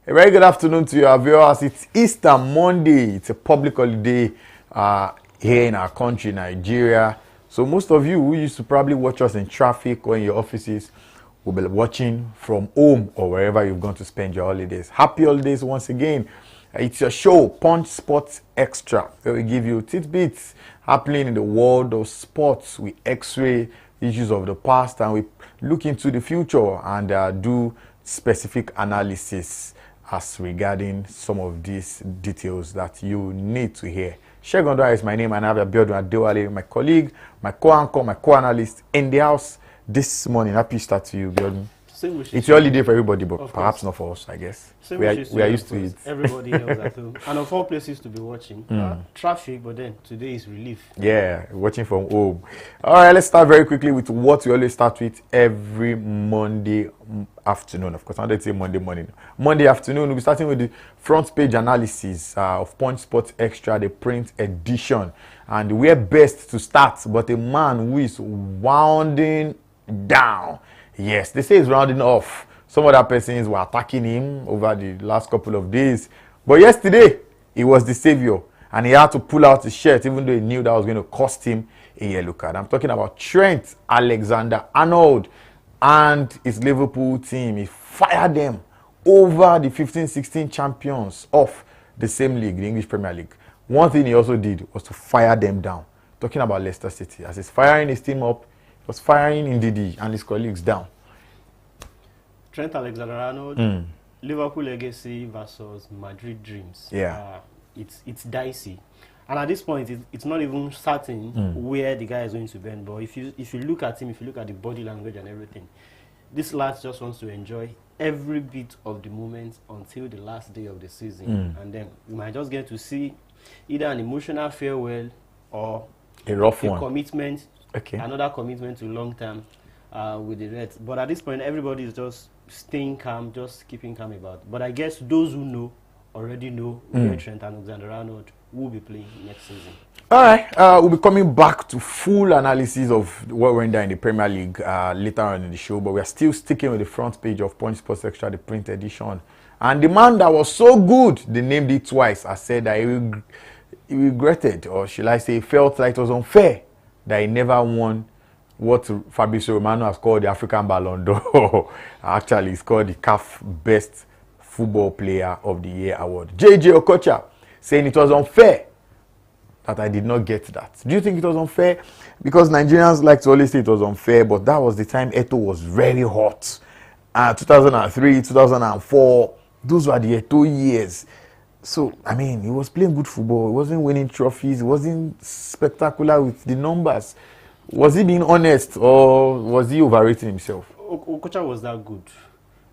A very good afternoon to your viewers. It's Easter Monday. It's a public holiday here in our country, Nigeria. So most of you who used to probably watch us in traffic or in your offices will be watching from home or wherever you've gone to spend your holidays. Happy holidays once again. It's your show, Punch Sports Extra, where we give you tidbits happening in the world of sports. We x-ray issues of the past and we look into the future and do specific analysis as regarding some of these details that you need to hear. Shegondra is my name, and I have Abiodun Adewale, my colleague, my co-anchor, my co-analyst in the house this morning. Happy start to you, Abiodun. It's your holiday for everybody, but perhaps not for us, I guess. We are used to it. Everybody else at home. And of all places to be watching. Traffic, but then today is relief. Yeah, watching from home. All right, let's start very quickly with what we always start with every Monday afternoon. Of course, I don't say Monday morning. Monday afternoon, we'll be starting with the front page analysis of Punch Sports Extra, the print edition. And where best to start, but a man who is wounding down. Yes, they say he's rounding off. Some other persons were attacking him over the last couple of days. But yesterday, he was the savior. And he had to pull out his shirt, even though he knew that was going to cost him a yellow card. I'm talking about Trent Alexander-Arnold and his Liverpool team. He fired them over the 15-16 champions of the same league, the English Premier League. One thing he also did was to fire them down. Talking about Leicester City. As he's firing his team up, was firing Ndidi and his colleagues down. Trent Alexander-Arnold, Liverpool legacy versus Madrid dreams. Yeah. It's dicey. And at this point, it's not even certain where the guy is going to bend. But if you look at him, if you look at the body language and everything, this lad just wants to enjoy every bit of the moment until the last day of the season. And then you might just get to see either an emotional farewell or a rough one. Commitment. Okay. Another commitment to long term with the Reds. But at this point, everybody is just staying calm, just keeping calm about it. But I guess those who know already know where Trent Alexander-Arnold will be playing next season. All right. We'll be coming back to full analysis of what went down in the Premier League later on in the show. But we are still sticking with the front page of Punch Sports Extra, the print edition. And the man that was so good, they named it twice. I said that he regretted, or shall I say, felt like it was unfair that he never won what Fabrizio Romano has called the African Ballon d'Or. Actually, it's called the CAF Best Football Player of the Year award. JJ Okocha saying it was unfair that I did not get that. Do you think it was unfair? Because Nigerians like to always say it was unfair, but that was the time Eto'o was very hot. 2003, 2004, those were the Eto'o years. So, I mean, he was playing good football. He wasn't winning trophies. He wasn't spectacular with the numbers. Was he being honest or was he overrating himself? Okocha was that good.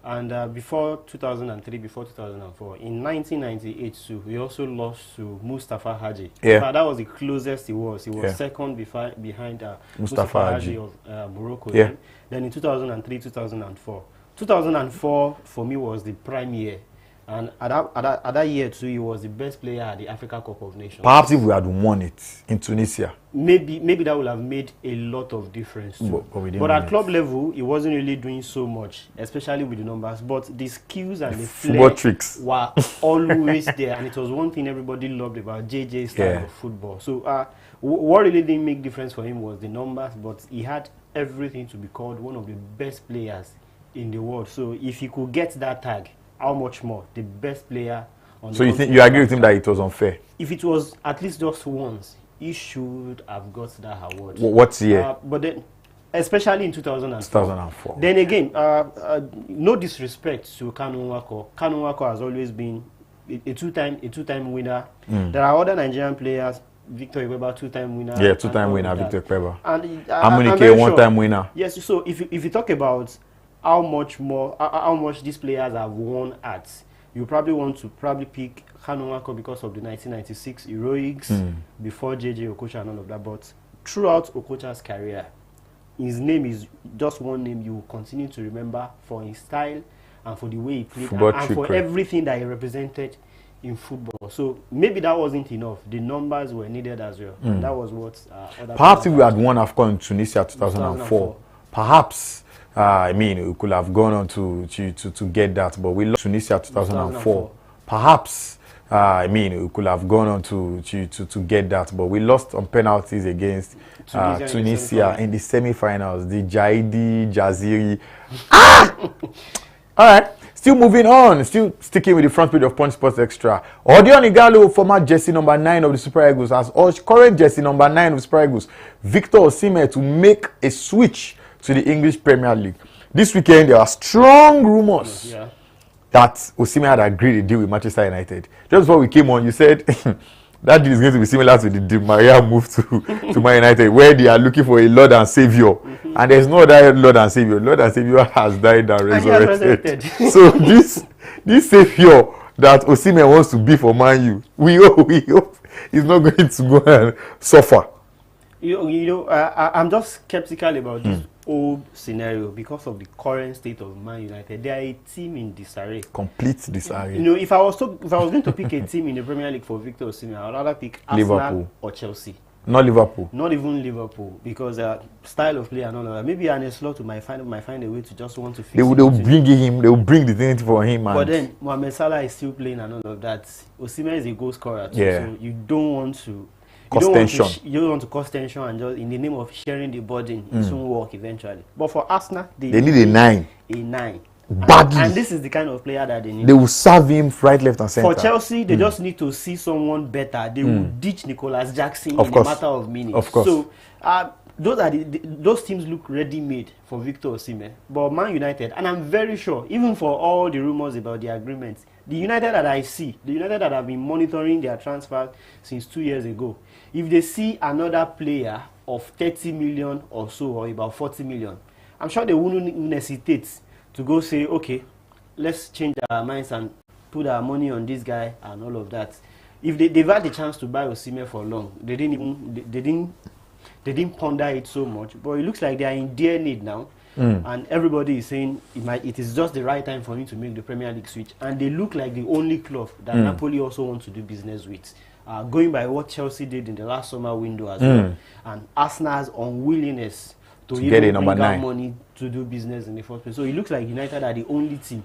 And before 2003, before 2004, in 1998 too, we also lost to Mustafa Hadji. Yeah. That was the closest he was. He was second behind Mustafa Hadji of Morocco. Yeah. Then in 2003, 2004. 2004 for me was the prime year. And at that year too, he was the best player at the Africa Cup of Nations. Perhaps if we had won it in Tunisia. Maybe that would have made a lot of difference too. But at club level, he wasn't really doing so much, especially with the numbers. But the skills and the football tricks were always there. And it was one thing everybody loved about JJ's style of football. So what really didn't make difference for him was the numbers, but he had everything to be called one of the best players in the world. So if he could get that tag, how much more? The best player on So you agree with him that it was unfair? If it was at least just once, he should have got that award. What year? But then, especially in 2004. 2004. Then again, no disrespect to Kanu Nwako. Kanu Nwako has always been a two-time winner. There are other Nigerian players. Victor Iweba, two-time winner. Yeah, two-time winner, Victor Iweba. And Amunike, one-time winner. Yes. So if you talk about how much these players have won at, you probably want to pick Kanu Nwako because of the 1996 heroics before JJ Okocha and all of that. But throughout Okocha's career, his name is just one name you will continue to remember for his style and for the way he played and for everything that he represented in football. So maybe that wasn't enough. The numbers were needed as well. And that was what perhaps if we had won AFCON in Tunisia 2004. Perhaps, I mean, we could have gone on to get that, but we lost Tunisia 2004. Perhaps, I mean, we could have gone on to get that, but we lost on penalties against Tunisia in the semi-finals. The Jaidi, Jaziri. All right. Still moving on, still sticking with the front page of Punch Sports Extra. Odion Igalo, former jersey number 9 of the Super Eagles, has urged current jersey number 9 of the Super Eagles, Victor Osimhen, to make a switch to the English Premier League. This weekend, there are strong rumors that Osimhen had agreed a deal with Manchester United. Just before we came on, you said that deal is going to be similar to the Di Maria move to Man United, where they are looking for a Lord and Savior. And there's no other Lord and Savior. Lord and Savior has died and resurrected. So this Savior that Osimhen wants to be for Man U, we hope he's not going to go and suffer. I'm just skeptical about this whole scenario because of the current state of Man United. They are a team in disarray. Complete disarray. If I was going to pick a team in the Premier League for Victor Osimhen, I would rather pick Arsenal Liverpool or Chelsea. Not Liverpool. Not even Liverpool, because style of play and all of that. Maybe Arne Slot might find a way to just want to fix They will bring him. They will bring the thing for him. But then Mohamed Salah is still playing and all of that. Osimhen is a goal scorer too, so you don't want to you don't want to cause tension and just in the name of sharing the burden, it won't work eventually. But for Arsenal, they need a 9. A 9. Badly. And this is the kind of player that they need. They will serve him right, left, and center. For Chelsea, they just need to see someone better. They will ditch Nicolas Jackson in a matter of minutes. Of course. So those teams look ready-made for Victor Osimhen. But Man United, and I'm very sure, even for all the rumors about the agreements, the United that I see, the United that have been monitoring their transfers since 2 years ago, if they see another player of 30 million or so, or about 40 million, I'm sure they wouldn't hesitate to go say, okay, let's change our minds and put our money on this guy and all of that. If they've had the chance to buy Osimhen for long, they didn't ponder it so much. But it looks like they are in dear need now, and everybody is saying it is just the right time for him to make the Premier League switch. And they look like the only club that Napoli also wants to do business with. Going by what Chelsea did in the last summer window as well, and Arsenal's unwillingness to get a even number bring out 9 money to do business in the first place. So it looks like United are the only team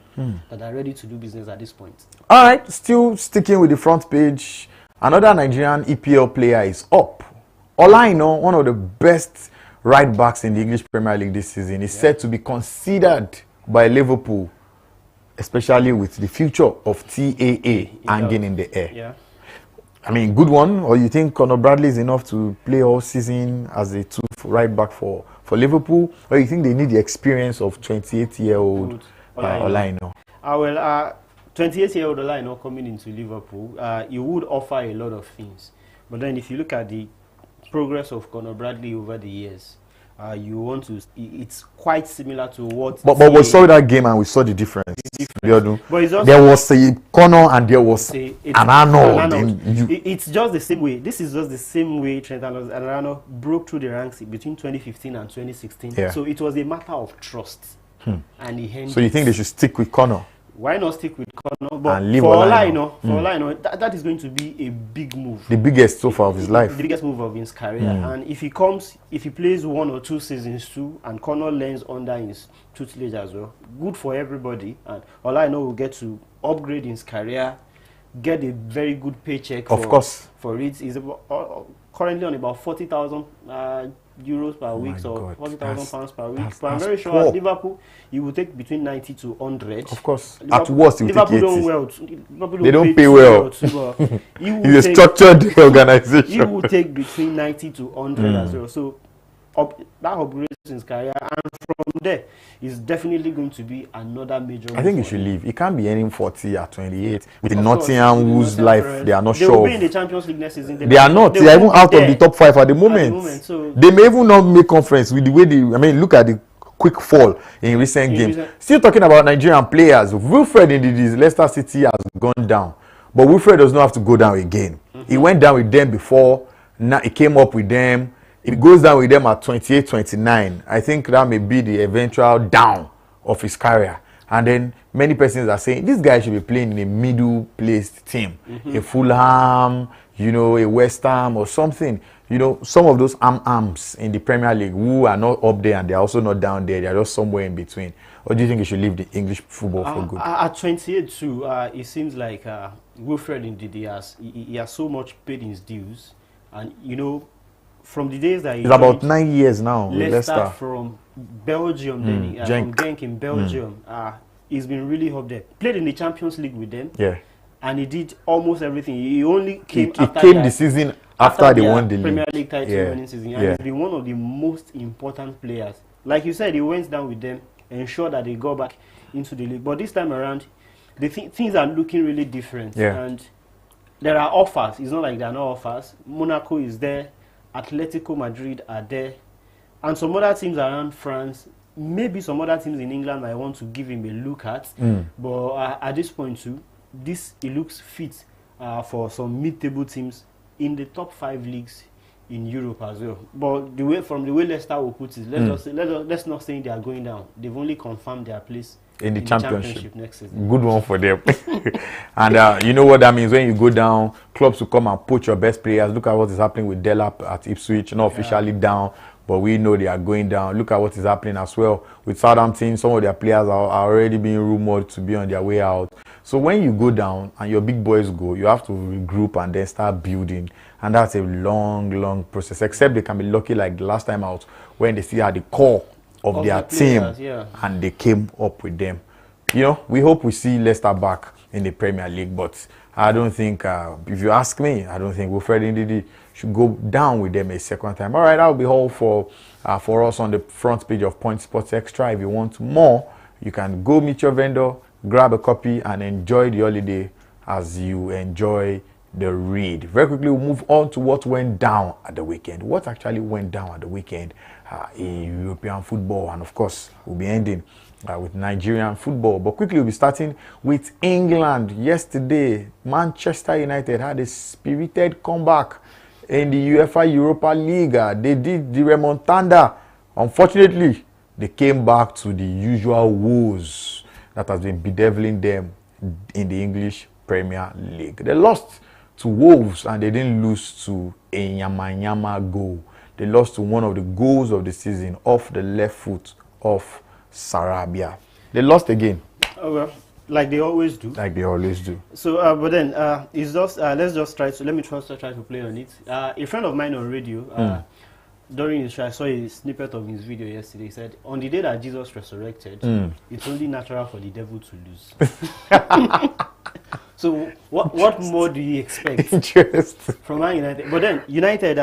that are ready to do business at this point. All right, still sticking with the front page, another Nigerian EPL player is up. Olaino, one of the best right backs in the English Premier League this season, is said to be considered by Liverpool, especially with the future of TAA hanging in the air. Yeah. I mean, good one. Or you think Conor Bradley is enough to play all season as a right back for Liverpool? Or you think they need the experience of 28-year-old Olaino? 28-year-old Olaino coming into Liverpool, he would offer a lot of things. But then if you look at the progress of Conor Bradley over the years, it's quite similar to what... But we saw that game and we saw the difference. But it's there was a Conor and there was an Arnold. It's just the same way. This is just the same way Trent Alexander-Arnold broke through the ranks between 2015 and 2016. Yeah. So it was a matter of trust. And he handled. So you think they should stick with Conor? Why not stick with Conor? But for Olaino, that is going to be a big move. The biggest so far of his life. The biggest move of his career. And if he plays 1 or 2 seasons too, and Conor learns under his tutelage as well, good for everybody. And Olaino will get to upgrade his career, get a very good paycheck. For it. He's currently on about 40,000 euros per week, so 40,000 pounds per week. But I'm very sure at Liverpool, he will take between 90 to 100. Of course. At worst, he will take 80. They don't pay well. He's a structured organization. He will take between 90 to 100 as well. So that upgrades his career, and from there, it's definitely going to be another major move. I think he should leave. He can't be earning 40 at 28 with Nottingham, whose life they are not sure. They will be in the Champions League next season. They are not. They are even out of the top 5 at the moment. So they may even not make conference with the way they. I mean, look at the quick fall in recent games. Still talking about Nigerian players. Wilfred in Leicester City has gone down, but Wilfred does not have to go down again. He went down with them before. Now he came up with them. It goes down with them at 28, 29. I think that may be the eventual down of his career. And then many persons are saying this guy should be playing in a middle placed team, a Fulham, you know, a West Ham or something. You know, some of those arms in the Premier League who are not up there and they're also not down there, they're just somewhere in between. Or do you think he should leave the English football for good? At 28 too, it seems like Wilfred indeed he has so much paid his dues, and you know, from the days that it's about 9 years now with Leicester. From Belgium, then from Genk in Belgium, he's been really up there. Played in the Champions League with them, and he did almost everything. He only came the season after they won the Premier League title winning season, and he's been one of the most important players. Like you said, he went down with them, ensured that they go back into the league. But this time around, things are looking really different, and there are offers. It's not like there are no offers. Monaco is there, Atletico Madrid are there, and some other teams around France. Maybe some other teams in England might want to give him a look at. But at this point too, it looks fit for some mid-table teams in the top 5 leagues in Europe as well. But from the way Leicester will put it, let's not say they are going down. They've only confirmed their place in the championship next season. Good one for them. And you know what that means? When you go down, clubs will come and poach your best players. Look at what is happening with Delap at Ipswich, not officially down, but we know they are going down. Look at what is happening as well with Southampton. Some of their players are already being rumored to be on their way out. So when you go down and your big boys go, you have to regroup and then start building. And that's a long process, except they can be lucky like the last time out when they still had the core of their team and they came up with them. You know, we hope we see Leicester back in the Premier League, but I don't think, if you ask me, I don't think Wilfred Ndidi should go down with them a second time. All right, that will be all for us on the front page of Point Sports Extra. If you want more, you can go meet your vendor, grab a copy, and enjoy the holiday as you enjoy the read. Very quickly, we'll move on to what went down at the weekend. What actually went down at the weekend in European football, and of course, we'll be ending with Nigerian football. But quickly, we'll be starting with England. Yesterday, Manchester United had a spirited comeback in the UEFA Europa League. They did the remontada. Unfortunately, they came back to the usual woes that has been bedeviling them in the English Premier League. They lost to Wolves and they didn't lose to a Nyama goal. They lost to one of the goals of the season off the left foot of Sarabia. They lost again. Oh, well, like they always do. Like they always do. So, but then it's just let me try to play on it. A friend of mine on radio, during his show, I saw a snippet of his video yesterday. He said, on the day that Jesus resurrected, it's only natural for the devil to lose. So what more do you expect from Man United? But then United,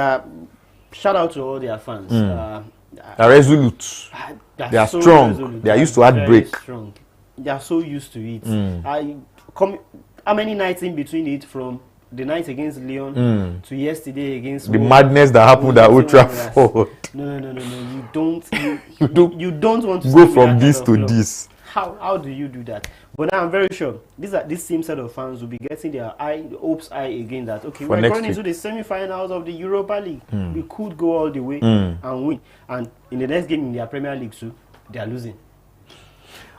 shout out to all their fans. They're resolute. They are so strong. Resolute. They are used to heartbreak. They are so used to it. How many nights in between it, from the night against Lyon to yesterday against the madness that happened at Old Trafford? No. You don't want to go from this to this. How do you do that? But now I'm very sure this same set of fans will be getting their hopes high again that, okay, we're going into the semi-finals of the Europa League. We could go all the way and win. And in the next game in their Premier League too, they are losing.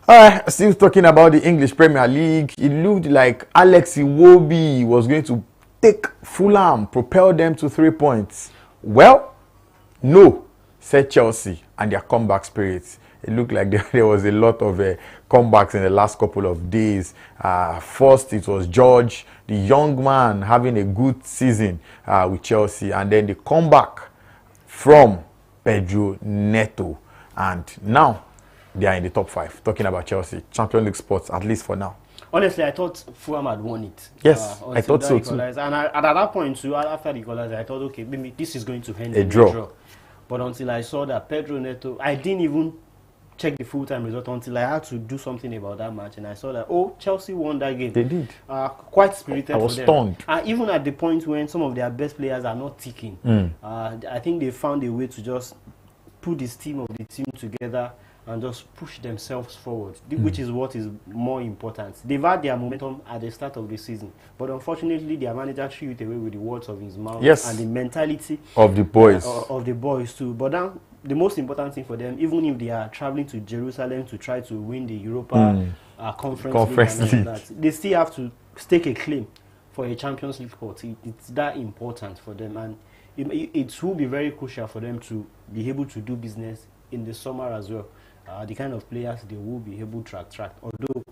All right, still talking about the English Premier League, it looked like Alex Iwobi was going to take Fulham, propel them to 3 points. Well, no, said Chelsea and their comeback spirits. It looked like there was a lot of comebacks in the last couple of days. First, it was George, the young man, having a good season with Chelsea. And then the comeback from Pedro Neto. And now they are in the top 5. Talking about Chelsea, Champions League spots, at least for now. Honestly, I thought Fulham had won it. Yes, I thought so too. And at that point too, after the equalizer, I thought, okay, maybe this is going to end a draw. But until I saw that Pedro Neto, I didn't even check the full-time result until I had to do something about that match, and I saw that, oh, Chelsea won that game. They did. Quite spirited. I was stunned. Even at the point when some of their best players are not ticking, I think they found a way to just put this team of the team together and just push themselves forward, which is what is more important. They've had their momentum at the start of the season, but unfortunately, their manager threw it away with the words of his mouth and the mentality of the boys. Of the boys too. But now, the most important thing for them, even if they are traveling to Jerusalem to try to win the Europa Conference League, and all that, they still have to stake a claim for a Champions League spot. It's that important for them, and it will be very crucial for them to be able to do business in the summer as well. The kind of players they will be able to attract. Although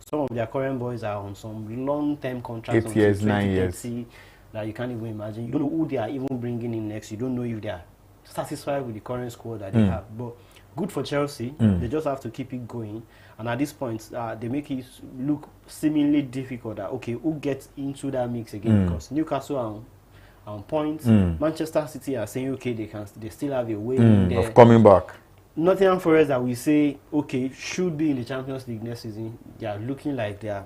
some of their current boys are on some long-term contracts, 8 years, 9 years, that you can't even imagine. You don't know who they are even bringing in next. You don't know if they are satisfied with the current squad that they have. But good for Chelsea. They just have to keep it going. And at this point, they make it look seemingly difficult that, okay, who gets into that mix again? Because Newcastle are on points. Manchester City are saying, okay, they still have a way in there of coming back. Nottingham Forest, that we say, okay, should be in the Champions League next season. They are looking like they are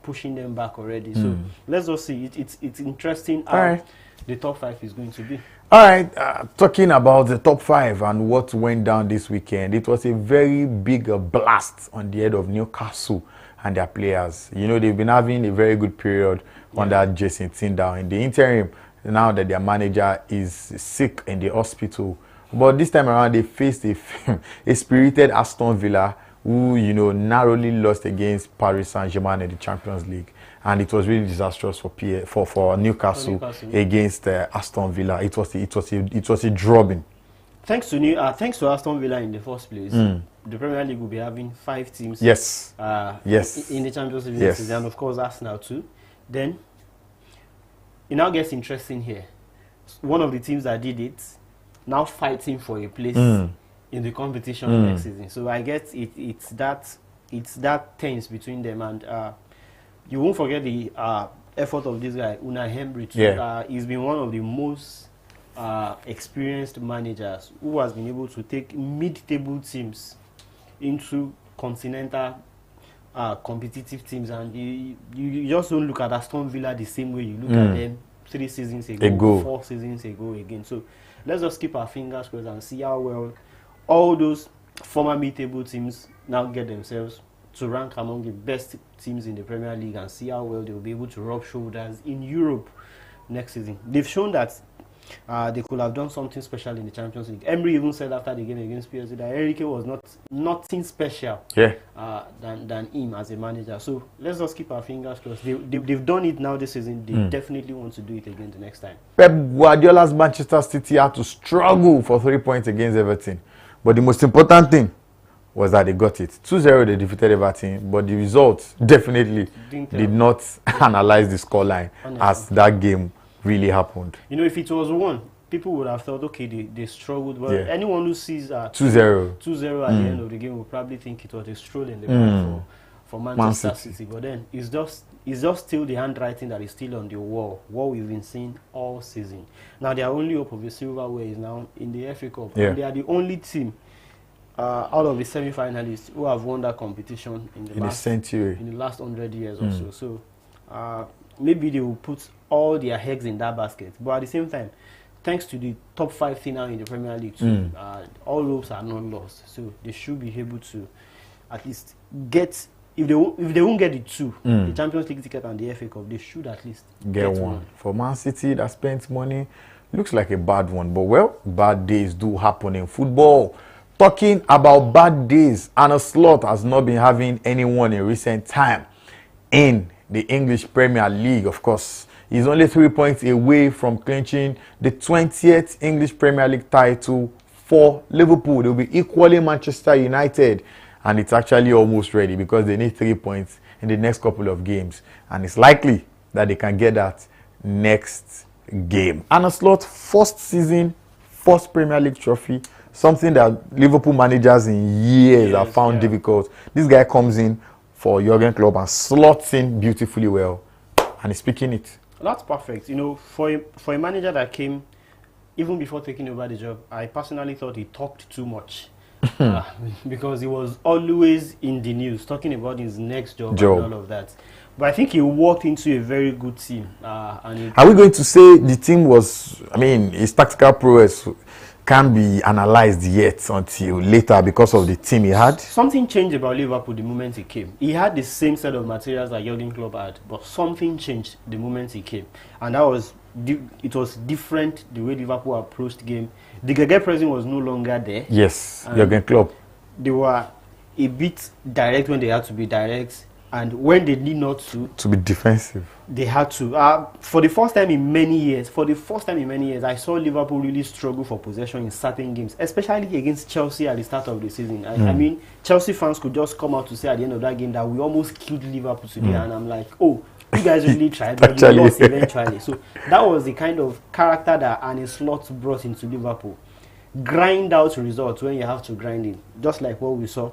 pushing them back already. So let's just see. It's interesting how the top 5 is going to be. All right, talking about the top 5 and what went down this weekend, it was a very big blast on the head of Newcastle and their players. You know, they've been having a very good period under Jason Tindall. In the interim, now that their manager is sick in the hospital. But this time around, they faced a spirited Aston Villa, who, you know, narrowly lost against Paris Saint-Germain in the Champions League. And it was really disastrous for Newcastle against Aston Villa. It was a drubbing. Thanks to Aston Villa in the first place, the Premier League will be having 5 teams. Yes. In the Champions League next season, and of course Arsenal too. Then it now gets interesting here. One of the teams that did it now fighting for a place in the competition next season. So I guess it's that tense between them, and you won't forget the effort of this guy Unai Emery too. He's been one of the most experienced managers who has been able to take mid-table teams into continental competitive teams, and you just don't look at Aston Villa the same way you look at them 3 seasons ago, 4 seasons ago again. So let's just keep our fingers crossed and see how well all those former mid-table teams now get themselves to rank among the best teams in the Premier League, and see how well they will be able to rub shoulders in Europe next season. They've shown that they could have done something special in the Champions League. Emery even said after the game against PSG that Enrique was nothing special than him as a manager. So let's just keep our fingers crossed. They've done it now this season. They definitely want to do it again the next time. Pep Guardiola's Manchester City had to struggle for 3 points against Everton. But the most important thing was that they got it. 2-0 they defeated Everton, but the results definitely did not analyze the scoreline as that game really happened. You know, if it was 1, people would have thought, okay, they struggled. But anyone who sees 2-0 at the end of the game will probably think it was a stroll in the park for Manchester City. But then it's just still the handwriting that is still on the wall, what we've been seeing all season. Now their only hope of the silverware is now in the FA Cup. And they are the only team out of the semi-finalists who have won that competition in the last 100 years or so. So maybe they will put all their eggs in that basket. But at the same time, thanks to the top 5 thing now in the Premier League too, all hopes are not lost. So they should be able to at least get, if they won't get the 2, the Champions League ticket and the FA Cup, they should at least get one. For Man City that spends money, looks like a bad one. But well, bad days do happen in football. Talking about bad days, Arne Slot has not been having anyone in recent time in the English Premier League. Of course, he's only 3 points away from clinching the 20th English Premier League title for Liverpool. They'll be equaling Manchester United, and it's actually almost ready because they need 3 points in the next couple of games, and it's likely that they can get that next game. Arne Slot, first season, first Premier League trophy, something that Liverpool managers in years have found difficult. This guy comes in for Jurgen Klopp and slots in beautifully well, and he's picking it. That's perfect. You know, for a manager that came even before taking over the job, I personally thought he talked too much because he was always in the news talking about his next job and all of that. But I think he walked into a very good team. Are we going to say the team was, I mean, his tactical prowess can't be analyzed yet until later because of the team he had. Something changed about Liverpool the moment he came. He had the same set of materials that Jurgen Klopp had, but something changed the moment he came, and that was it was different the way Liverpool approached the game. The Gege pressing was no longer there. Yes, Jurgen Klopp. They were a bit direct when they had to be direct, and when they need not to be defensive, they had to. For the first time in many years, I saw Liverpool really struggle for possession in certain games, especially against Chelsea at the start of the season. I mean, Chelsea fans could just come out to say at the end of that game that we almost killed Liverpool today, and I'm like, oh, you guys really tried, but you lost eventually. So that was the kind of character that Arne Slot brought into Liverpool. Grind out results when you have to grind in, just like what we saw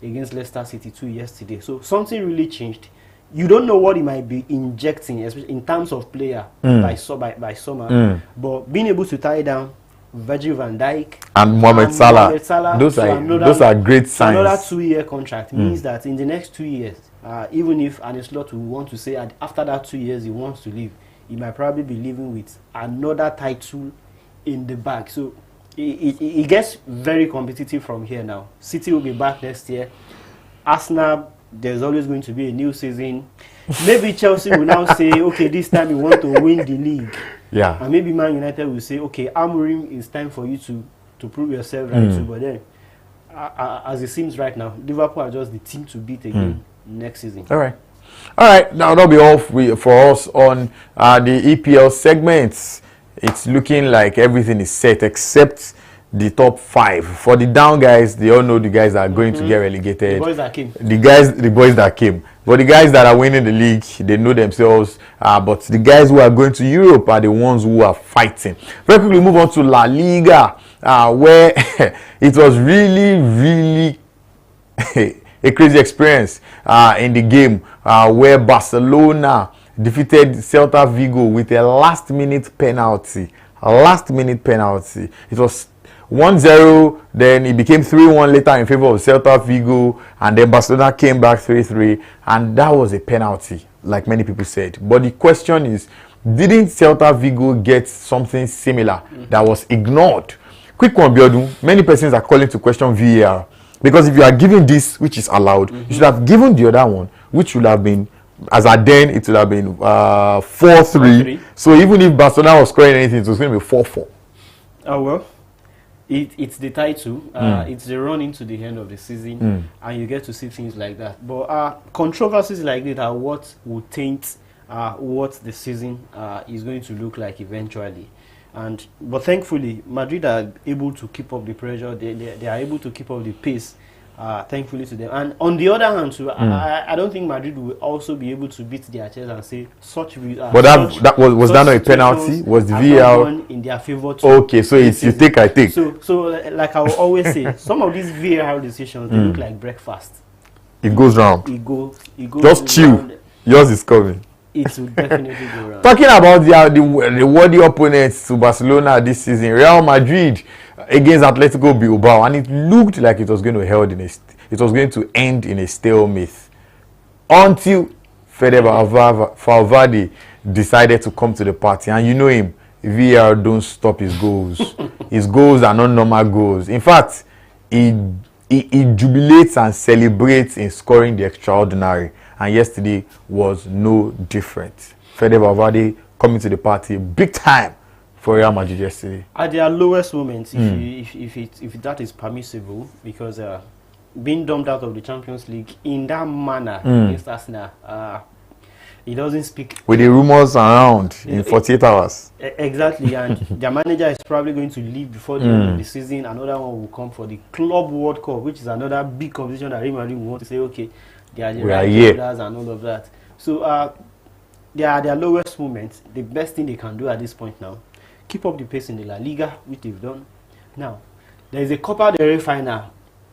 against Leicester City 2 yesterday. So something really changed. You don't know what he might be injecting, especially in terms of player by summer. But being able to tie down Virgil van Dijk and Mohamed Salah, those are great signs. Another 2-year contract means that in the next 2 years, even if Arne Slot will want to say after that 2 years he wants to leave, he might probably be leaving with another title in the bag. So it gets very competitive from here now. City will be back next year. Arsenal, there's always going to be a new season. Maybe Chelsea will now say, okay, this time we want to win the league. Yeah. And maybe Man United will say, okay, Amorim, it's time for you to prove yourself right too. But then, as it seems right now, Liverpool are just the team to beat again next season. All right. Now that'll be all for us on the EPL segments. It's looking like everything is set except the top 5. For the down guys, they all know the guys that are going to get relegated. The boys that came. The boys that came. But the guys that are winning the league, they know themselves. But the guys who are going to Europe are the ones who are fighting. Very quickly move on to La Liga, where it was really a crazy experience in the game where Barcelona defeated Celta Vigo with a last-minute penalty. It was 1-0, then it became 3-1 later in favor of Celta Vigo, and then Barcelona came back 3-3, and that was a penalty, like many people said. But the question is, didn't Celta Vigo get something similar that was ignored? Quick one, Biodun. Many persons are calling to question VAR, because if you are giving this, which is allowed, you should have given the other one, which would have been, as at then, it would have been 4-3. So even if Barcelona was scoring anything, it was going to be 4-4. Oh, well. It's the title, it's the run into the end of the season, and you get to see things like that. But controversies like that are what will taint what the season is going to look like eventually. But thankfully, Madrid are able to keep up the pressure. They are able to keep up the pace. Thankfully to them. And on the other hand, too, I don't think Madrid will also be able to beat their chest and say such. But that was that not a penalty? Was the VAR in their favor too? Okay, so it's you take, I take. So like I will always say, some of these VAR decisions they look like breakfast. It goes round. It goes. Just chill. Round. Yours is coming. It will definitely go round. Talking about the worthy opponents to Barcelona this season, Real Madrid against Atletico Bilbao, and it looked like it was going to end in a stalemate until Fede Valverde decided to come to the party. And you know him, VAR don't stop his goals. His goals are not normal goals. In fact, he jubilates and celebrates in scoring the extraordinary. And yesterday was no different. Fede Valverde coming to the party big time for Real Madrid yesterday. At their lowest moments, if that is permissible, because being dumped out of the Champions League in that manner against Arsenal, it doesn't speak. With the rumors around in 48 hours. Exactly, and their manager is probably going to leave before the end of the season. Another one will come for the Club World Cup, which is another big competition that Real Madrid will want to say, okay, they are the right players and all of that. So they are at their lowest moments. The best thing they can do at this point now, keep up the pace in the La Liga, which they've done. Now, there is a Copa del Rey final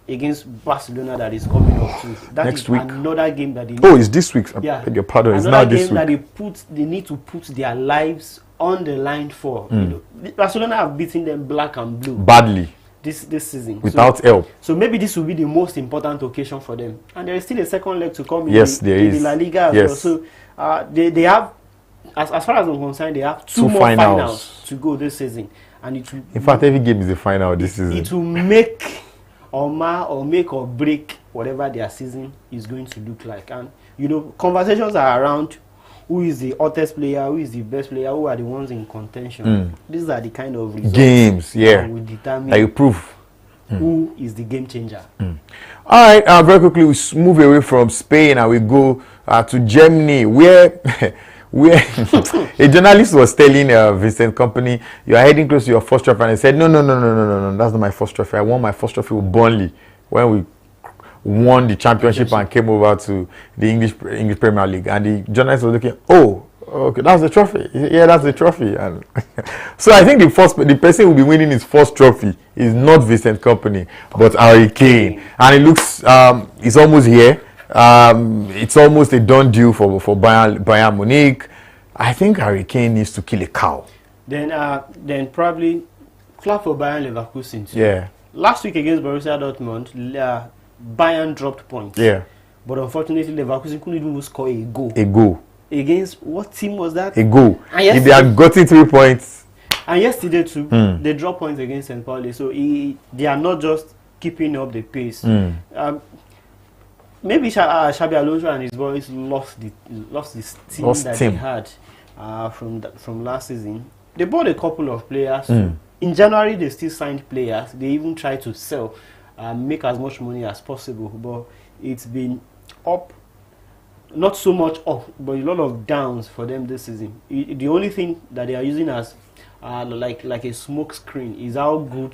against Barcelona that is coming up too. That next is week. Another game that they need. Oh, it's this week. Yeah. I beg your pardon. It's another not this game week. that they need to put their lives on the line for. You know, Barcelona have beaten them black and blue badly this season without help. So maybe this will be the most important occasion for them. And there is still a second leg to come in the La Liga as well. So they have, as far as I'm concerned, they have two more finals to go this season. and it will. In fact, every game is a final this season. It will make or break whatever their season is going to look like. And conversations are around who is the hottest player, who is the best player, who are the ones in contention. These are the kind of results games, that will determine that you prove who is the game changer. All right, very quickly we move away from Spain and we go to Germany, where a journalist was telling Vincent Kompany, you are heading close to your first trophy, and he said, no, that's not my first trophy. I won my first trophy with Burnley when we won the championship and came over to the English Premier League. And the journalist was looking, oh, okay, that's the trophy. Yeah, that's the trophy. And so I think the person who will be winning his first trophy is not Vincent Kompany, but Harry Kane. And it looks, it's almost here. It's almost a done deal for Bayern Munich. I think Harry Kane needs to kill a cow. Then probably clap for Bayern Leverkusen too. Yeah. Last week against Borussia Dortmund, Bayern dropped points. Yeah. But unfortunately, Leverkusen couldn't even score a goal. A goal. Against what team was that? A goal. If they had gotten 3 points. And yesterday too, they dropped points against St. Pauli. So they are not just keeping up the pace. Maybe Xabi Alonso and his boys lost the steam they had from last season. They bought a couple of players. In January, they still signed players. They even tried to sell, make as much money as possible. But it's been up, not so much up, but a lot of downs for them this season. The only thing that they are using as like a smoke screen is how good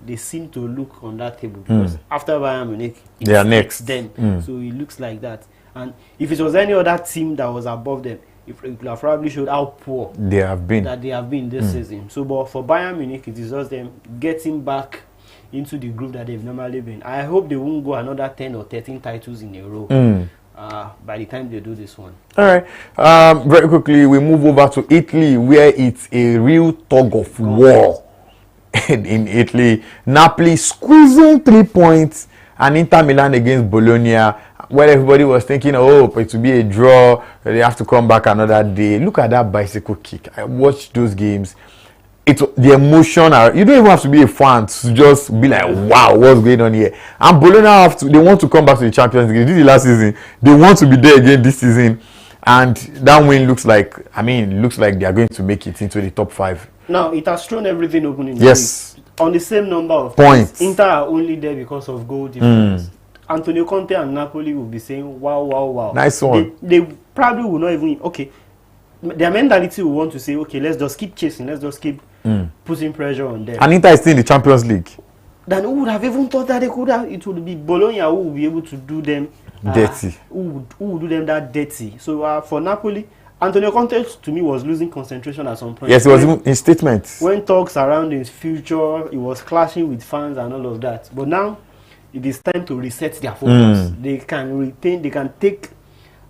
they seem to look on that table, because after Bayern Munich, they are next. Them, so it looks like that. And if it was any other team that was above them, it could have probably showed how poor they have been this season. So, but for Bayern Munich, it is just them getting back into the group that they've normally been. I hope they won't go another 10 or 13 titles in a row. By the time they do this one. All right. Very quickly, we move over to Italy, where it's a real tug of war in Italy. Napoli squeezing 3 points, and Inter Milan against Bologna, where everybody was thinking, oh, it will be a draw. They have to come back another day. Look at that bicycle kick. I watched those games. It's the emotion. You don't even have to be a fan to just be like, wow, what's going on here? And Bologna they want to come back to the Champions League. They did it last season. They want to be there again this season. And that win looks like they are going to make it into the top 5. Now, it has thrown everything open in the league. On the same number of points. Inter are only there because of goal difference. Antonio Conte and Napoli will be saying, wow, wow, wow. Nice one. They probably will not even, okay. Their mentality will want to say, okay, let's just keep chasing, let's just keep putting pressure on them. And Inter is still in the Champions League. Then who would have even thought that it would be Bologna who would be able to do them dirty. Who would do them that dirty. So for Napoli, Antonio Conte to me was losing concentration at some point. Yes, it was even in statements. When talks around his future, he was clashing with fans and all of that. But now it is time to reset their focus. They can take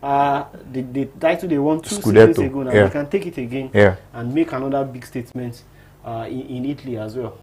the title they won 2 seasons ago now. They can take it again and make another big statement in Italy as well.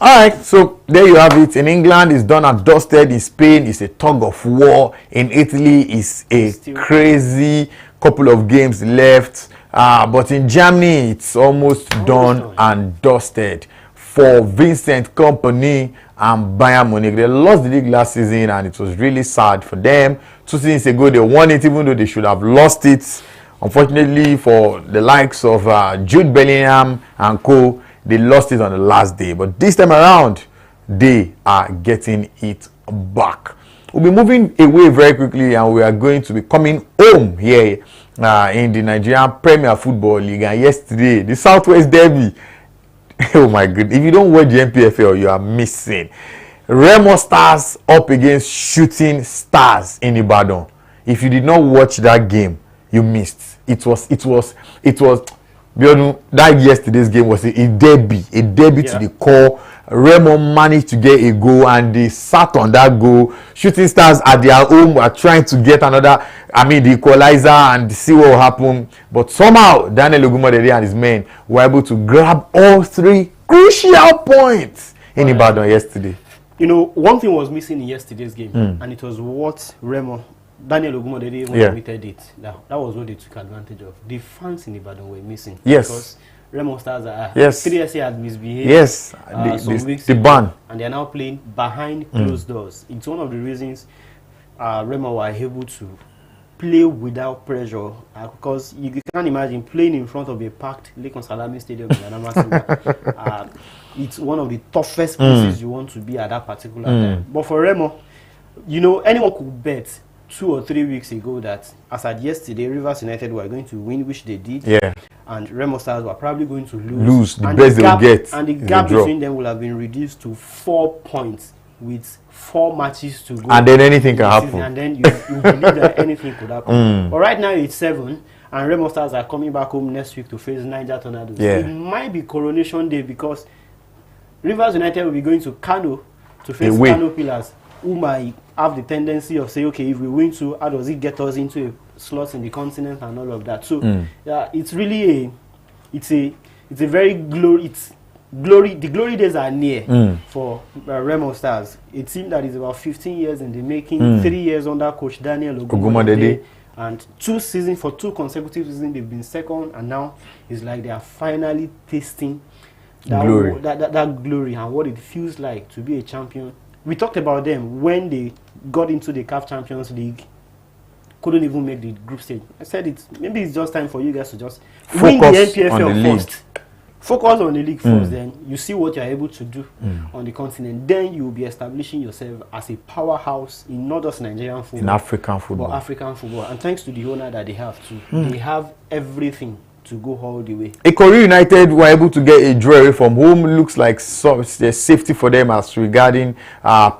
All right, so there you have it. In England, it's done and dusted. In Spain, it's a tug of war. In Italy, it's a crazy couple of games left. But in Germany, it's almost done and dusted for Vincent Kompany and Bayern Munich. They lost the league last season, and it was really sad for them. 2 seasons ago, they won it, even though they should have lost it. Unfortunately, for the likes of Jude Bellingham and co, they lost it on the last day. But this time around, they are getting it back. We'll be moving away very quickly, and we are going to be coming home here in the Nigerian Premier Football League. And yesterday, the Southwest Derby. Oh my goodness. If you don't watch the NPFL, you are missing. Remo Stars up against Shooting Stars in Ibadan. If you did not watch that game, you missed. It was that yesterday's game was a derby to the core. Remo managed to get a goal, and they sat on that goal. Shooting Stars at their home were trying to get the equalizer and see what will happen. But somehow, Daniel Ogumodede and his men were able to grab all 3 crucial points in Ibadan yesterday. One thing was missing in yesterday's game, and it was what Remo Daniel Ogumodede even admitted it. That was what they took advantage of. The fans in Ibadan were missing. Yes. Because Remo Stars are 3SC had misbehaved. Yes. Some weeks the ago, ban. and they are now playing behind closed doors. It's one of the reasons Remo were able to play without pressure, because you can't imagine playing in front of a packed Lekon Salami Stadium in Anamasinga. It's one of the toughest places you want to be at that particular time. But for Remo, you know, anyone could bet 2 or 3 weeks ago that, as at yesterday, Rivers United were going to win, which they did. Yeah. And Remo Stars were probably going to lose. The and best they will get. And the gap between them will have been reduced to 4 points with 4 matches to go. And then anything can happen. And then you believe that anything could happen. But right now it's 7. And Remo Stars are coming back home next week to face Niger Tornadoes. Yeah. It might be coronation day, because Rivers United will be going to Kano to face Kano Pillars, who might have the tendency of saying, okay, if we win 2, how does it get us into a slot in the continent and all of that? So yeah, it's really a very the glory days are near for Remo Stars. A team that is about 15 years in the making, 3 years under coach Daniel Ogumodede, and 2 seasons, for 2 consecutive seasons they've been second, and now it's like they are finally tasting that glory and what it feels like to be a champion. We talked about them when they got into the CAF Champions League, couldn't even make the group stage. I said maybe it's just time for you guys to just win the NPFL first. Focus on the league first, then you see what you're able to do on the continent. Then you'll be establishing yourself as a powerhouse in not just Nigerian football, in African football. But African football. And thanks to the owner that they have too. They have everything to go all the way. Ikori United were able to get a draw away from home. Looks like there's safety for them as regarding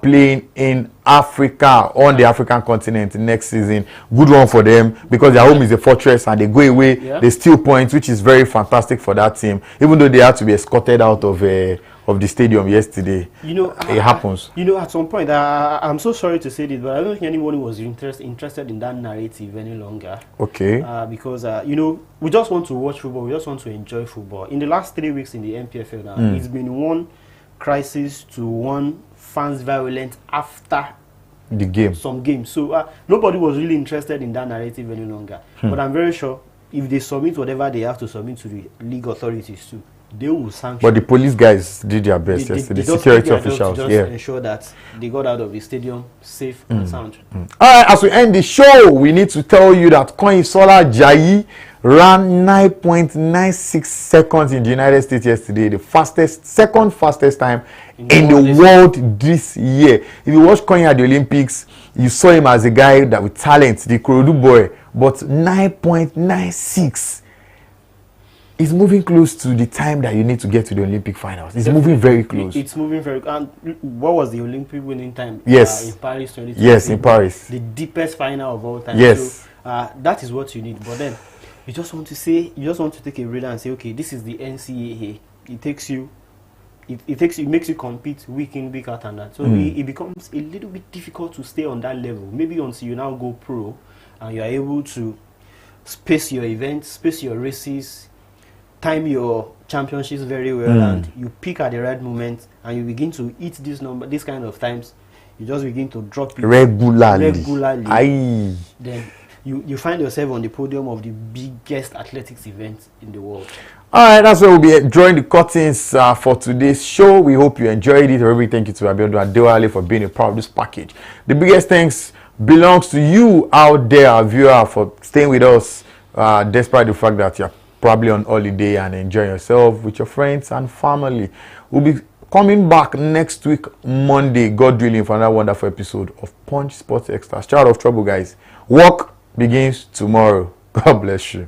playing in Africa, on the African continent next season. Good one for them, because their home is a fortress and they go away. They steal points, which is very fantastic for that team, even though they had to be escorted out of the stadium yesterday. You know, it happens. You know, at some point, I'm so sorry to say this, but I don't think anybody was interested in that narrative any longer. Okay. Because you know, we just want to watch football. We just want to enjoy football. In the last 3 weeks in the NPFL now, it's been one crisis to one fans violent after the game. Some games. So nobody was really interested in that narrative any longer. But I'm very sure if they submit whatever they have to submit to the league authorities too, they will sanction. But the police guys did their best yesterday. The security officials, to just ensure that they got out of the stadium safe and sound. All right, as we end the show, we need to tell you that Koinsola Ajayi ran 9.96 seconds in the United States yesterday, the second fastest time in the world this year. If you watch Koin at the Olympics, you saw him as a guy that with talent, the Kurodu boy, but 9.96 is moving close to the time that you need to get to the Olympic finals. It's moving very close. It's moving very close. And what was the Olympic winning time? Yes. In Paris 2020. Yes, in Paris. The deepest final of all time. Yes. So that is what you need. But then you just want to take a reader and say, okay, this is the NCAA. It makes you compete week in, week out, and that. So it becomes a little bit difficult to stay on that level. Maybe until you now go pro and you are able to space your events, space your races, time your championships very well, and you peak at the right moment, and you begin to hit this kind of times. You just begin to drop it regularly. Aye. Then you find yourself on the podium of the biggest athletics event in the world. All right, that's where we'll be drawing the curtains for today's show. We hope you enjoyed it. Very thank you to Abiodun Adewale for being a part of this package. The biggest thanks belongs to you out there, our viewer, for staying with us despite the fact that you're probably on holiday and enjoying yourself with your friends and family. We'll be coming back next week, Monday, God willing, for another wonderful episode of Punch Sports Extra. Shout out of trouble, guys. Work begins tomorrow. God bless you.